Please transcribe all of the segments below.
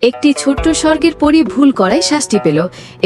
একটি ছোট্ট স্বর্গের পরী ভুল করায় শাস্তি পেল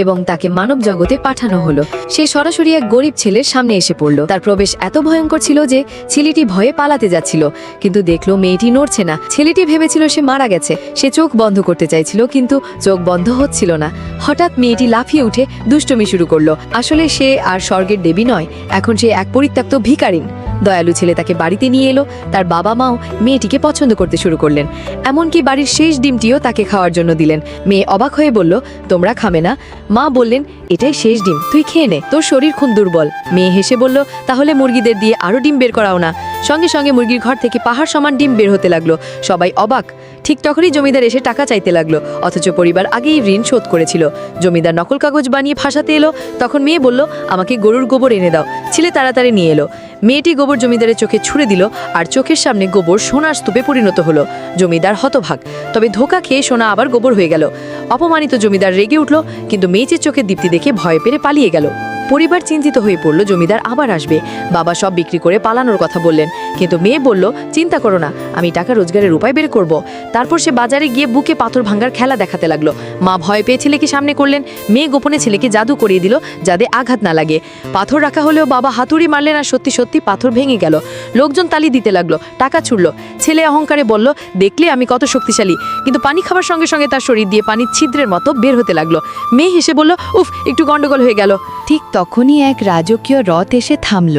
এবং তাকে মানব জগতে পাঠানো হলো। সে সরাসরি এক গরিব ছেলের সামনে এসে পড়ল। তার প্রবেশ এত ভয়ঙ্কর ছিল যে ছেলেটি ভয়ে পালাতে যাচ্ছিল, কিন্তু দেখলো মেয়েটি নড়ছে না। ছেলেটি ভেবেছিল সে মারা গেছে। সে চোখ বন্ধ করতে চাইছিল, কিন্তু চোখ বন্ধ হচ্ছিল না। হঠাৎ মেয়েটি লাফিয়ে উঠে দুষ্টুমি শুরু করলো। আসলে সে আর স্বর্গের দেবী নয়, এখন সে এক পরিত্যক্ত ভিখারিন। দয়ালু ছেলে তাকে বাড়িতে নিয়ে এলো। তার বাবা মাও মেয়েটিকে পছন্দ করতে শুরু করলেন, এমনকি বাড়ির শেষ ডিমটিও তাকে খাওয়ার জন্য দিলেন। মেয়ে অবাক হয়ে বলল, তোমরা খাবে না? মা বললেন, এটাই শেষ ডিম, তুই খেয়ে নে, তোর শরীর খুব দুর্বল। মেয়ে হেসে বলল, তাহলে মুরগিদের দিয়ে আরো ডিম বের করাও না। সঙ্গে সঙ্গে মুরগির ঘর থেকে পাহাড় সমান ডিম বের হতে লাগলো। সবাই অবাক। ঠিক তখনই জমিদার এসে টাকা চাইতে লাগলো, অথচ পরিবার আগেই ঋণ শোধ করেছিল। জমিদার নকল কাগজ বানিয়ে ফাঁসাতে এলো। তখন মেয়ে বলল, আমাকে গরুর গোবর এনে দাও। ছেলে তাড়াতাড়ি নিয়ে এলো। মেয়েটি গোবর জমিদারের চোখে ছুঁড়ে দিল, আর চোখের সামনে গোবর সোনার স্তূপে পরিণত হলো। জমিদার হতভাগ, তবে ধোকা খেয়ে সোনা আবার গোবর হয়ে গেল। অপমানিত জমিদার রেগে উঠল, কিন্তু মেয়েটির চোখের দীপ্তি দেখে ভয় পেয়ে পালিয়ে গেল। পরিবার চিন্তিত হয়ে পড়ল, জমিদার আবার আসবে। বাবা সব বিক্রি করে পালানোর কথা বললেন, কিন্তু মেয়ে বলল, চিন্তা করো না, আমি টাকা রোজগারের উপায় বের করব। তারপর সে বাজারে গিয়ে বুকে পাথর ভাঙার খেলা দেখাতে লাগলো। মা ভয় পেয়ে ছেলেকে সামনে করলেন। মেয়ে গোপনে ছেলেকে জাদু করিয়ে দিল, যাতে আঘাত না লাগে। পাথর রাখা হলেও বাবা হাতুড়ি মারলেন, আর সত্যি সত্যি পাথর ভেঙে গেল। লোকজন তালি দিতে লাগলো, টাকা ছুড়ল। ছেলে অহংকারে বলল, দেখলে আমি কত শক্তিশালী। কিন্তু পানি খাবার সঙ্গে সঙ্গে তার শরীর দিয়ে পানির ছিদ্রের মতো বের হতে লাগলো। মেয়ে হেসে বলল, উফ, একটু গন্ডগোল হয়ে গেল। ঠিক তখনই এক রাজকীয় রথ এসে থামল।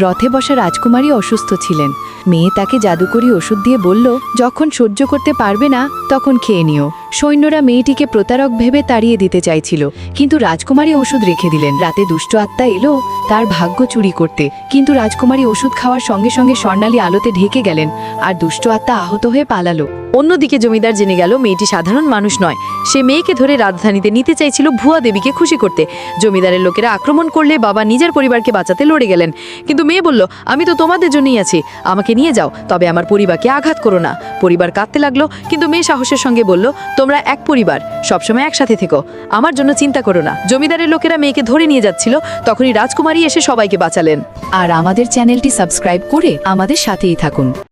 রথে বসা রাজকুমারী অসুস্থ ছিলেন। মেয়ে তাকে জাদুকরি ওষুধ দিয়ে বলল, যখন সহ্য করতে পারবে না তখন খেয়ে নিও। সৈন্যরা মেয়েটিকে প্রতারক ভেবে তাড়িয়ে দিতে চাইছিল, কিন্তু রাজকুমারী ওষুধ রেখে দিলেন। রাতে দুষ্ট আত্মা এলো তার ভাগ্য চুরি করতে, কিন্তু রাজকুমারী ওষুধ খাওয়ার সঙ্গে সঙ্গে স্বর্ণালী আলোতে ঢেকে গেলেন, আর দুষ্ট আত্মা আহত হয়ে পালালো। অন্যদিকে জমিদার জেনে গেল মেয়েটি সাধারণ মানুষ নয়। সে মেয়েকে ধরে রাজধানীতে নিতে চাইছিল ভুয়া দেবীকে খুশি করতে। জমিদারের লোকেরা আক্রমণ করলে বাবা নিজের পরিবারকে বাঁচাতে লড়ে গেলেন, কিন্তু মেয়ে বলল, আমি তো তোমাদের জন্যই আছি, আমাকে নিয়ে যাও, তবে আমার পরিবারকে আঘাত করো না। পরিবার কাঁদতে লাগলো, কিন্তু মেয়ে সাহসের সঙ্গে বলল, তোমরা এক পরিবার, সবসময় একসাথে থেকো, আমার জন্য চিন্তা করো না। জমিদারের লোকেরা মেয়েকে ধরে নিয়ে যাচ্ছিল, তখনই রাজকুমারী এসে সবাইকে বাঁচালেন। আর আমাদের চ্যানেলটি সাবস্ক্রাইব করে আমাদের সাথেই থাকুন।